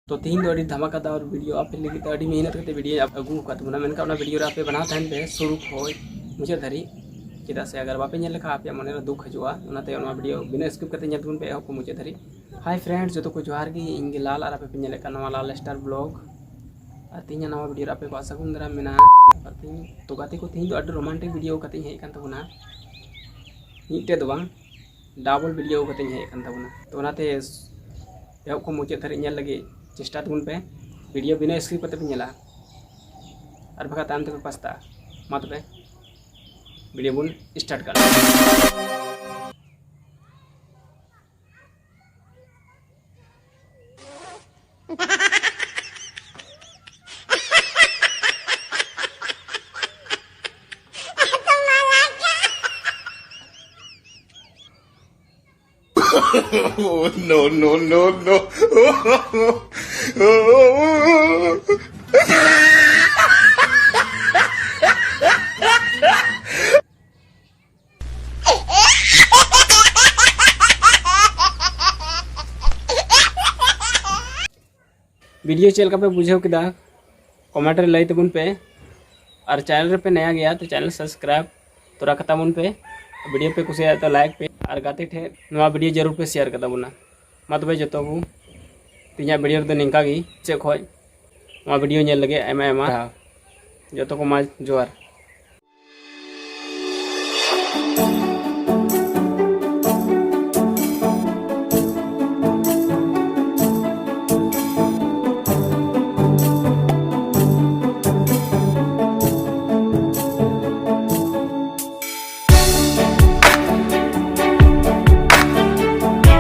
तो तीन दो धमाकादार वीडियो आप लगे तो मेहनत करते वीडियो अगू का मेनका वीडियो रे आप बनाव तहन पे शुरू खोज मुझे धरी चेदा से अगर बापे नेल लेखा आप मन दुख हजुआ वीडियो बिना स्किप करते नेल पे एहब को मुझे धरी। हाय फ्रेंड्स जो को जोहार गी इंगे लाल और आप पे नेल का नवा लाल स्टार ब्लॉग और तीन नवा वीडियो आप को सगुन दरा मेना तो गाते को तीन तो रोमांटिक वीडियो कते हेज कान तबना मीटे दो बांग डबल वीडियो कते हेज कान तबना तो नाते एहब को मुझे धरी नेल लगे चेष्टा तुन पे वीडियो बिना स्क्रिप्ट करते पे नेला और बखा तान पे पास्ता मत पे वीडियो बुन स्टार्ट कर। Oh, no, no, no, no. Video चल पे बुझे कि कमेंट रे लई तबन पे और चैनल पे नया गया तो चैनल सब्सक्राइब तो रखता मन पे वीडियो पे कुछ तो लाइक पे और गाते ठे नवा वीडियो जरूर पे शेयर करता बुना मत भाई जो को तीन वीडियो तो निंका चे खोज वीडियो नेल लगे जो को माज जोहार।